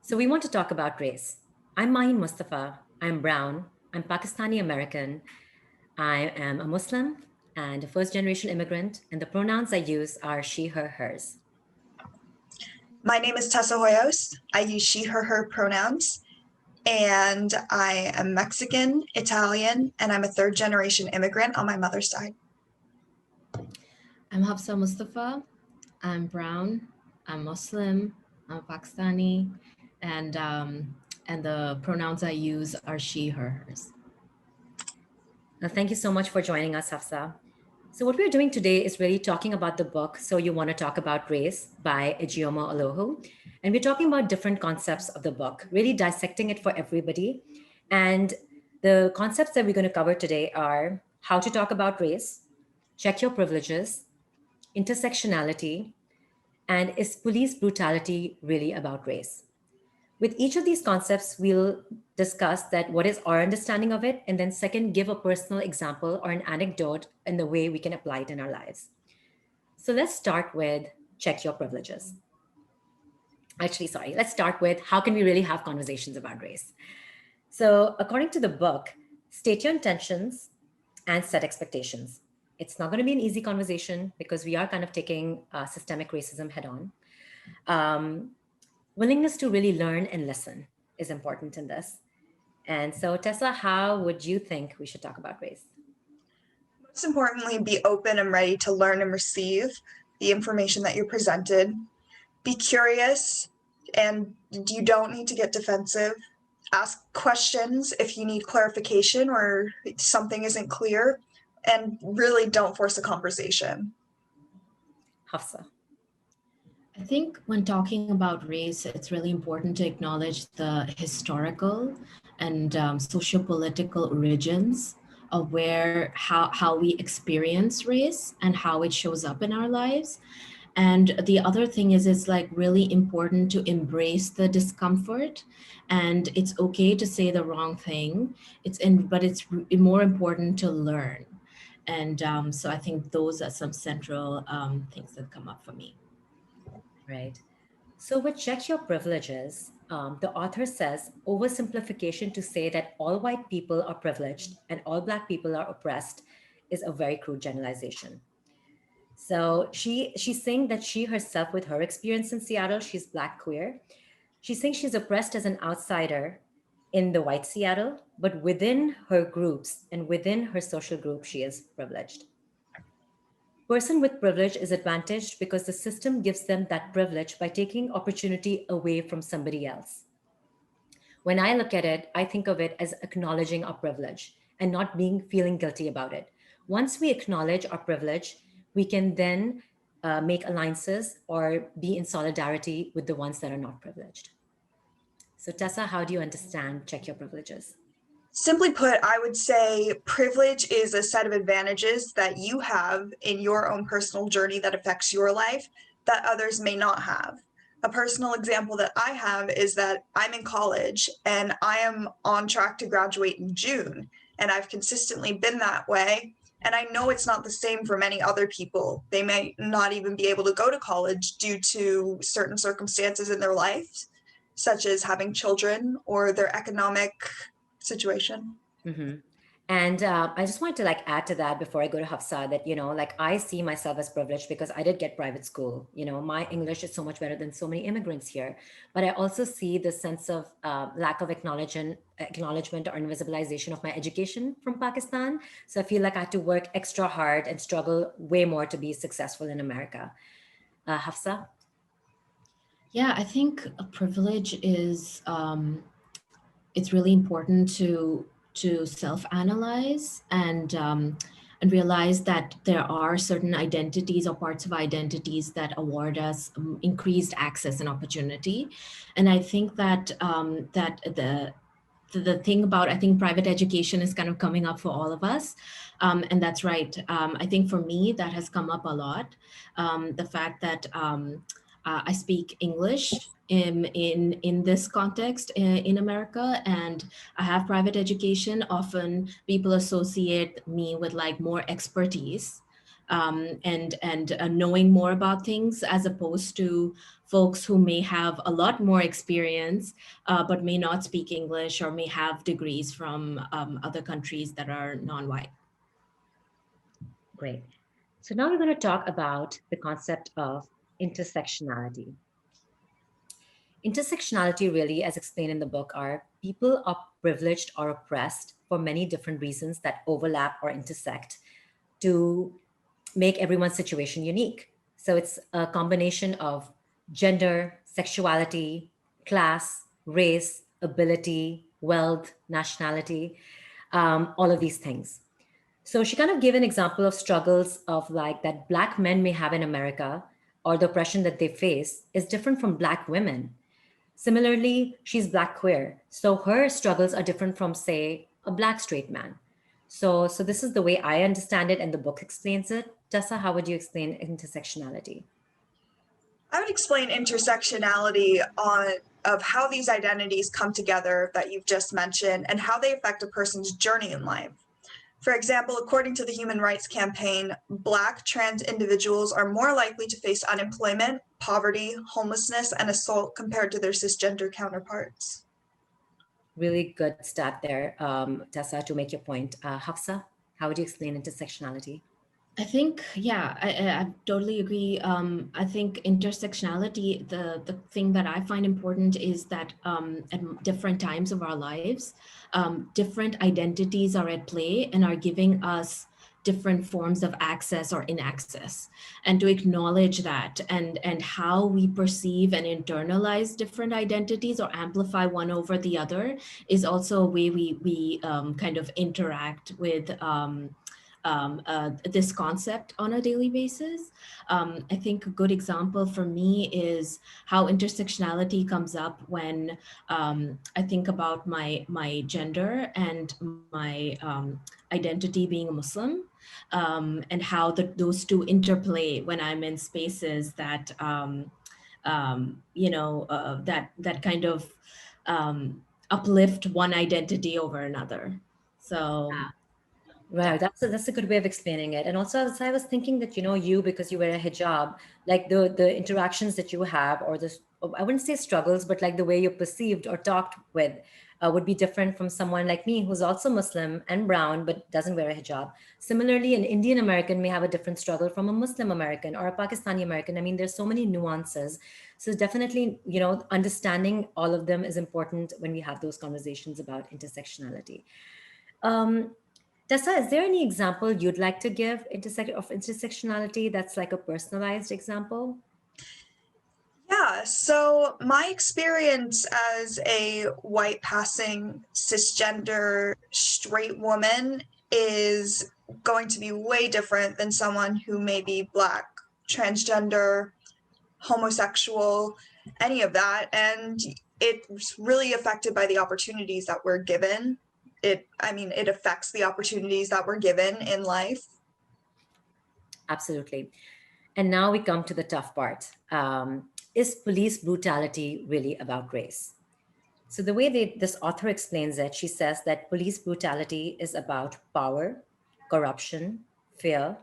So we want to talk about race. I'm Mustafa. I'm brown. I'm Pakistani American. I am a Muslim and a first generation immigrant, and the pronouns I use are she, her, hers. My name is Tessa Hoyos. I use she, her pronouns, and I am Mexican, Italian, and I'm a third generation immigrant on my mother's side. I'm Hafsa Mustafa. I'm brown. I'm Muslim. I'm Pakistani, and the pronouns I use are she, her, hers. Thank you so much for joining us, Hafsa. So what we're doing today is really talking about the book, So You Want to Talk About Race by Ijeoma Olohu. And we're talking about different concepts of the book, really dissecting it for everybody. And the concepts that we're going to cover today are how to talk about race, check your privileges, intersectionality, and is police brutality really about race? With each of these concepts, we'll discuss that what is our understanding of it, and then second, give a personal example or an anecdote in the way we can apply it in our lives. So let's start with check your privileges. Actually, sorry, let's start with how can we really have conversations about race? So according to the book, state your intentions and set expectations. It's not going to be an easy conversation because we are kind of taking systemic racism head on. Willingness to really learn and listen is important in this. And so, Tessa, how would you think we should talk about race? Most importantly, be open and ready to learn and receive the information that you're presented. Be curious, and you don't need to get defensive. Ask questions if you need clarification or something isn't clear, and really don't force a conversation. Hafsa. I think when talking about race, it's really important to acknowledge the historical and socio-political origins of how we experience race and how it shows up in our lives. And the other thing is it's like really important to embrace the discomfort, and it's okay to say the wrong thing. But it's more important to learn. And so I think those are some central things that come up for me. Right. So with check your privileges, the author says oversimplification to say that all white people are privileged and all Black people are oppressed is a very crude generalization. So she's saying that she herself, with her experience in Seattle, she's Black queer. She's saying she's oppressed as an outsider in the white Seattle, but within her groups and within her social group, she is privileged. Person with privilege is advantaged because the system gives them that privilege by taking opportunity away from somebody else. When I look at it, I think of it as acknowledging our privilege and not feeling guilty about it. Once we acknowledge our privilege, we can then make alliances or be in solidarity with the ones that are not privileged. So Tessa, how do you understand check your privileges? Simply put, I would say privilege is a set of advantages that you have in your own personal journey that affects your life that others may not have. A personal example that I have is that I'm in college and I am on track to graduate in June, and I've consistently been that way. And I know it's not the same for many other people. They may not even be able to go to college due to certain circumstances in their life, such as having children or their economic situation. Mm-hmm. And I just wanted to add to that before I go to Hafsa that, I see myself as privileged because I did get private school. My English is so much better than so many immigrants here. But I also see the sense of lack of acknowledgement or invisibilization of my education from Pakistan. So I feel like I had to work extra hard and struggle way more to be successful in America. Hafsa? Yeah, I think a privilege is, it's really important to self-analyze and realize that there are certain identities or parts of identities that award us increased access and opportunity. And I think that the thing about, I think private education is kind of coming up for all of us. And that's right. I think for me, that has come up a lot. The fact that I speak English in this context in America, and I have private education. Often people associate me with more expertise and knowing more about things, as opposed to folks who may have a lot more experience but may not speak English or may have degrees from other countries that are non-white. Great. So now we're going to talk about the concept of intersectionality. Intersectionality, really, as explained in the book, are people are privileged or oppressed for many different reasons that overlap or intersect to make everyone's situation unique. So it's a combination of gender, sexuality, class, race, ability, wealth, nationality, all of these things. So she kind of gave an example of struggles of like that Black men may have in America, or the oppression that they face is different from Black women. Similarly, she's Black queer. So her struggles are different from, say, a Black straight man. So this is the way I understand it, and the book explains it. Tessa, how would you explain intersectionality? I would explain intersectionality on of how these identities come together that you've just mentioned and how they affect a person's journey in life. For example, according to the Human Rights Campaign, Black trans individuals are more likely to face unemployment, poverty, homelessness, and assault compared to their cisgender counterparts. Really good stat there, Tessa, to make your point. Hafsa, how would you explain intersectionality? I think, yeah, I totally agree. I think intersectionality, the thing that I find important is that at different times of our lives, different identities are at play and are giving us different forms of access or inaccess. And to acknowledge that and how we perceive and internalize different identities or amplify one over the other is also a way we kind of interact with this concept on a daily basis. I think a good example for me is how intersectionality comes up when I think about my gender and my identity being a Muslim, and how those two interplay when I'm in spaces that that kind of uplift one identity over another. So yeah. Right, that's a good way of explaining it. And also, as I was thinking that, you, because you wear a hijab, like the interactions that you have, or the, I wouldn't say struggles, but like the way you're perceived or talked with, would be different from someone like me who's also Muslim and brown but doesn't wear a hijab. Similarly, an Indian American may have a different struggle from a Muslim American or a Pakistani American. I mean, there's so many nuances. So definitely, understanding all of them is important when we have those conversations about intersectionality. Um, Tessa, is there any example you'd like to give of intersectionality that's like a personalized example? Yeah, so my experience as a white passing cisgender straight woman is going to be way different than someone who may be Black, transgender, homosexual, any of that. And it's really affected by the opportunities that we're given. It affects the opportunities that we're given in life. Absolutely. And now we come to the tough part. Is police brutality really about race? So the way this author explains it, she says that police brutality is about power, corruption, fear,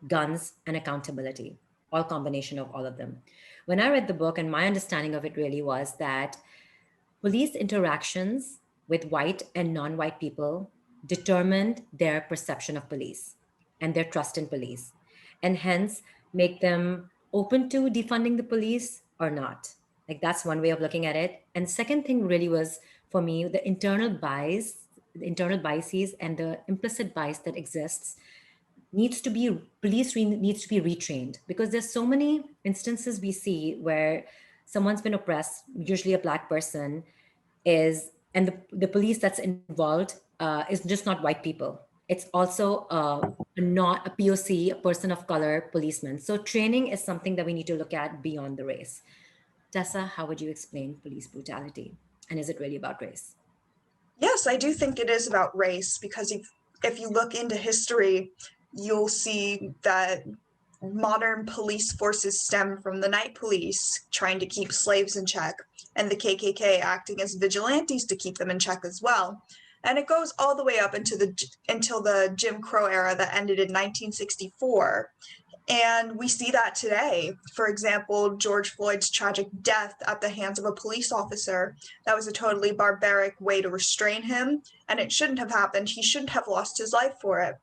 guns, and accountability, all combination of all of them. When I read the book, and my understanding of it really was that police interactions with white and non-white people determined their perception of police and their trust in police, and hence make them open to defunding the police or not. Like that's one way of looking at it. And second thing really was for me the internal biases and the implicit bias that exists needs to be needs to be retrained, because there's so many instances we see where someone's been oppressed, usually a Black person, is and the police that's involved is just not white people. It's also not a POC, a person of color policeman. So training is something that we need to look at beyond the race. Tessa, how would you explain police brutality? And is it really about race? Yes, I do think it is about race, because if you look into history, you'll see that modern police forces stem from the night police trying to keep slaves in check, and the KKK acting as vigilantes to keep them in check as well. And it goes all the way up until the Jim Crow era that ended in 1964. And we see that today. For example, George Floyd's tragic death at the hands of a police officer. That was a totally barbaric way to restrain him, and it shouldn't have happened. He shouldn't have lost his life for it.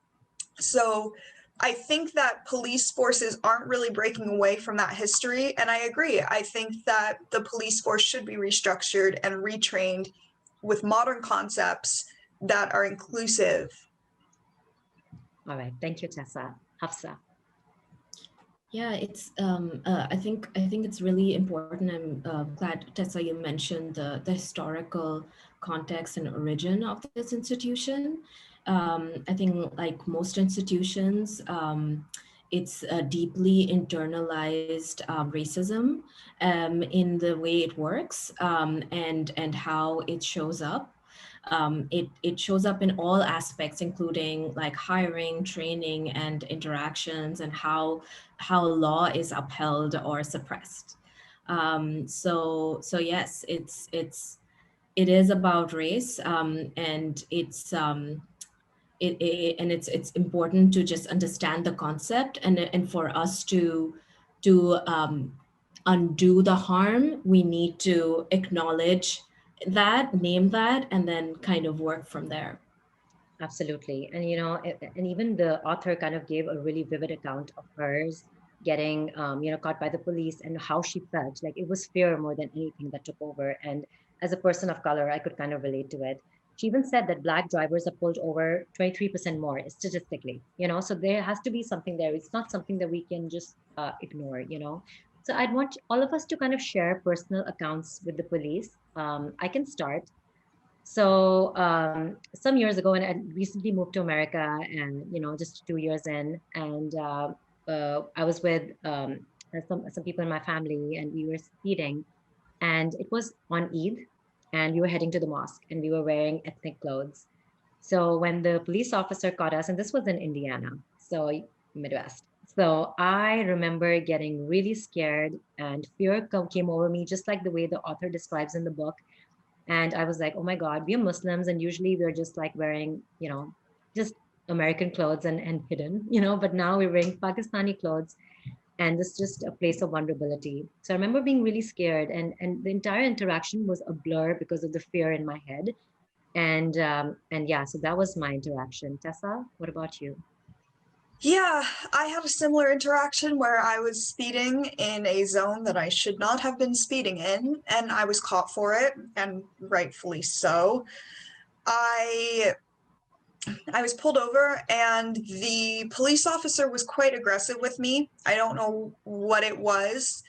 So I think that police forces aren't really breaking away from that history. And I agree. I think that the police force should be restructured and retrained with modern concepts that are inclusive. All right. Thank you, Tessa. Hafsa. Yeah, it's. I think it's really important. I'm glad, Tessa, you mentioned the historical context and origin of this institution. I think, like most institutions, it's a deeply internalized racism in the way it works, and how it shows up. It shows up in all aspects, including like hiring, training, and interactions, and how law is upheld or suppressed. So yes, it is about race, and it's important to just understand the concept, and for us to undo the harm, we need to acknowledge that, name that, and then kind of work from there. Absolutely. And, and even the author kind of gave a really vivid account of hers getting, caught by the police and how she felt. Like it was fear more than anything that took over. And as a person of color, I could kind of relate to it. She even said that Black drivers are pulled over 23% more statistically, so there has to be something there. It's not something that we can just ignore. So I'd want all of us to kind of share personal accounts with the police. I can start. So some years ago, and I recently moved to America, and just 2 years in, and I was with some people in my family, and we were speeding, and it was on Eid, and we were heading to the mosque, and we were wearing ethnic clothes. So when the police officer caught us, and this was in Indiana, so Midwest. So I remember getting really scared, and fear came over me, just like the way the author describes in the book. And I was like, oh my God, we are Muslims. And usually we're just like wearing, just American clothes and hidden, but now we're wearing Pakistani clothes. And it's just a place of vulnerability. So I remember being really scared. And the entire interaction was a blur because of the fear in my head. And yeah, so that was my interaction. Tessa, what about you? Yeah, I had a similar interaction where I was speeding in a zone that I should not have been speeding in, and I was caught for it, and rightfully so. I was pulled over, and the police officer was quite aggressive with me. I don't know what it was,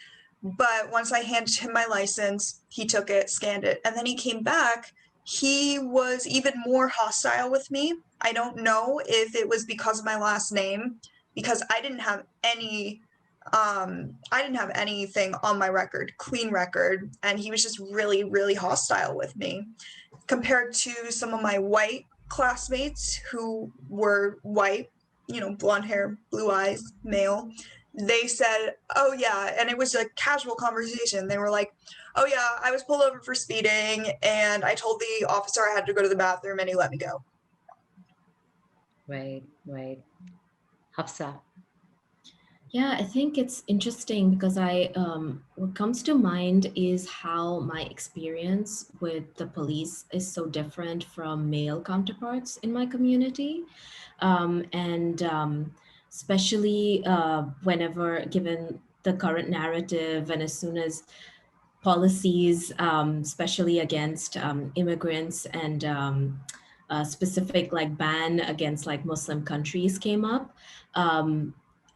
but once I handed him my license, he took it, scanned it, and then he came back. He was even more hostile with me. I don't know if it was because of my last name, because I didn't have anything on my record, clean record, and he was just really, really hostile with me compared to some of my white classmates who were white, blonde hair, blue eyes, male. They said, oh yeah, and it was a casual conversation. They were like, oh yeah, I was pulled over for speeding, and I told the officer I had to go to the bathroom, and he let me go. Right, right. Hafsa. Yeah, I think it's interesting because what comes to mind is how my experience with the police is so different from male counterparts in my community. And especially whenever, given the current narrative, and as soon as policies, especially against immigrants, and specific like ban against like Muslim countries came up,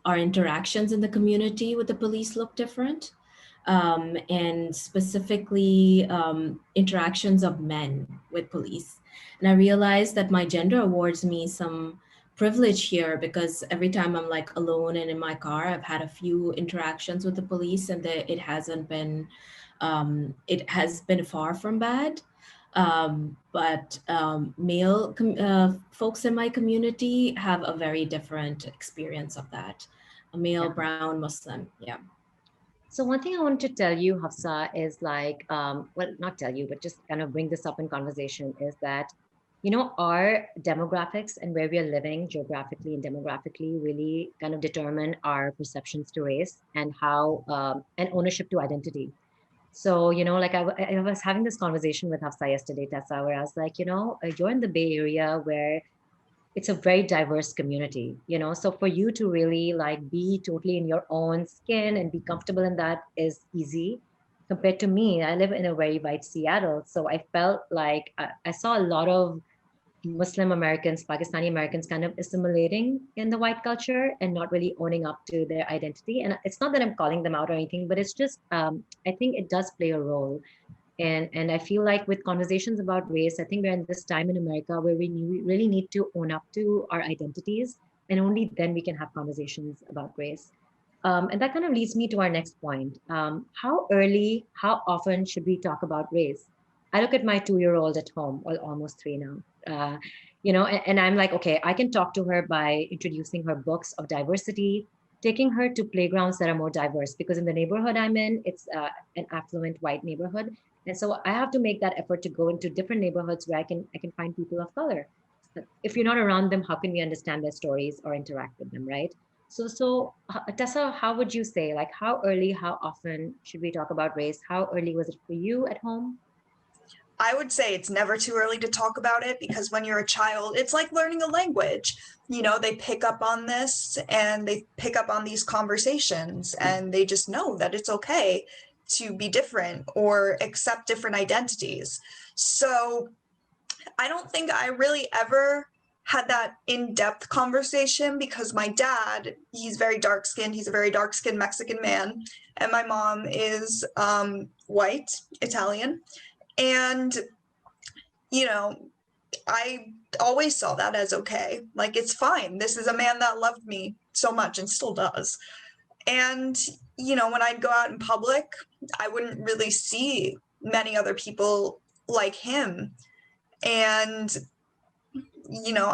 our interactions in the community with the police look different. And specifically interactions of men with police. And I realized that my gender awards me some privilege here, because every time I'm like alone and in my car, I've had a few interactions with the police, and it has been far from bad. But male folks in my community have a very different experience of that. A male, Yeah. brown, Muslim. Yeah. So one thing I wanted to tell you, Hafsa, is like, well, not tell you, but just kind of bring this up in conversation is that our demographics and where we are living geographically and demographically really kind of determine our perceptions to race and how and ownership to identity. So, like I was having this conversation with Hafsa yesterday, Tessa, where I was like, you're in the Bay Area where it's a very diverse community, so for you to really like be totally in your own skin and be comfortable in that is easy compared to me. I live in a very white Seattle, so I felt like I saw a lot of Muslim Americans, Pakistani Americans kind of assimilating in the white culture and not really owning up to their identity. And it's not that I'm calling them out or anything, but it's just I think it does play a role. And I feel like with conversations about race, I think we're in this time in America where we really need to own up to our identities, and only then we can have conversations about race. And that kind of leads me to our next point. How early, how often should we talk about race? I look at my 2-year-old at home, well, almost 3 now. And I'm like, okay, I can talk to her by introducing her books of diversity, taking her to playgrounds that are more diverse, because in the neighborhood I'm in, it's an affluent white neighborhood. And so I have to make that effort to go into different neighborhoods where I can find people of color. If you're not around them, how can we understand their stories or interact with them, right? So Tessa, how would you say, like, how early, how often should we talk about race? How early was it for you at home? I would say it's never too early to talk about it, because when you're a child, it's like learning a language. They pick up on this and they pick up on these conversations, and they just know that it's okay to be different or accept different identities. So I don't think I really ever had that in-depth conversation, because my dad, he's very dark-skinned. He's a very dark-skinned Mexican man. And my mom is white, Italian. And, I always saw that as okay. Like, it's fine. This is a man that loved me so much and still does. And, when I'd go out in public, I wouldn't really see many other people like him. And,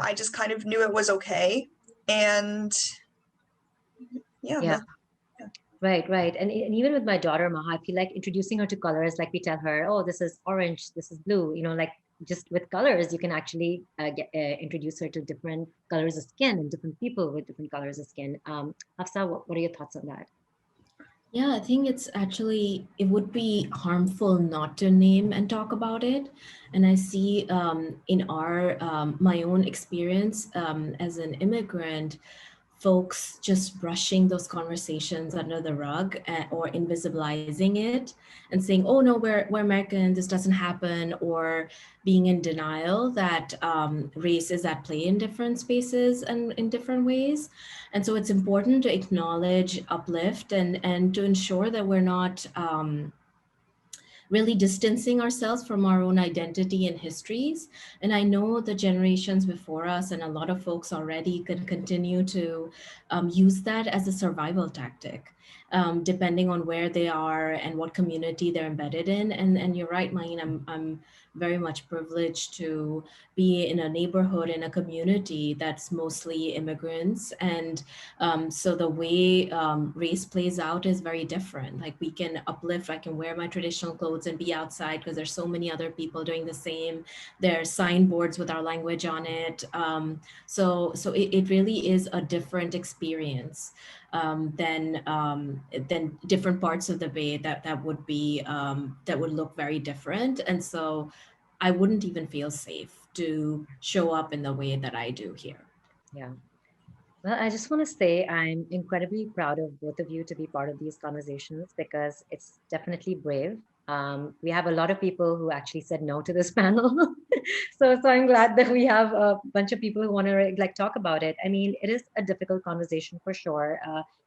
I just kind of knew it was okay. And yeah, Yeah. Right, right. And even with my daughter, Maha, I feel like introducing her to colors, like we tell her, oh, this is orange, this is blue, like just with colors, you can actually introduce her to different colors of skin and different people with different colors of skin. Hafsa, what are your thoughts on that? Yeah, I think it would be harmful not to name and talk about it. And I see in my own experience as an immigrant, folks just brushing those conversations under the rug or invisibilizing it and saying, oh no, we're American, this doesn't happen, or being in denial that race is at play in different spaces and in different ways. And so it's important to acknowledge, uplift, and to ensure that we're not really distancing ourselves from our own identity and histories. And I know the generations before us and a lot of folks already could continue to use that as a survival tactic, depending on where they are and what community they're embedded in. And you're right, Maine, I'm very much privileged to be in a neighborhood, in a community that's mostly immigrants. And so the way race plays out is very different. Like, we can uplift, I can wear my traditional clothes and be outside because there's so many other people doing the same. There's signboards with our language on it. So it really is a different experience than different parts of the Bay that would be that would look very different. And so I wouldn't even feel safe to show up in the way that I do here. Yeah. Well, I just want to say I'm incredibly proud of both of you to be part of these conversations because it's definitely brave. We have a lot of people who actually said no to this panel. So I'm glad that we have a bunch of people who want to like talk about it. I mean, it is a difficult conversation for sure.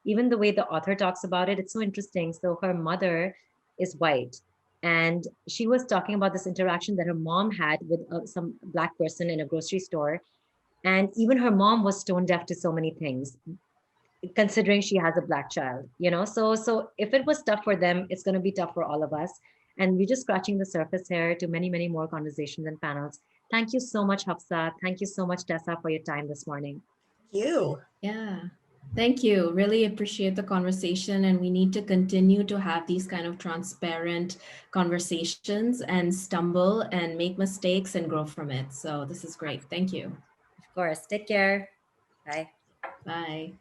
Even the way the author talks about it, it's so interesting. So her mother is white. And she was talking about this interaction that her mom had with some Black person in a grocery store, and even her mom was stone deaf to so many things, considering she has a Black child, so if it was tough for them, it's going to be tough for all of us. And we're just scratching the surface here to many, many more conversations and panels. Thank you so much, Hafsa. Thank you so much, Tessa, for your time this morning. you. Yeah. Thank you. Really appreciate the conversation, and we need to continue to have these kind of transparent conversations and stumble and make mistakes and grow from it. So this is great. Thank you. Of course. Take care. Bye. Bye.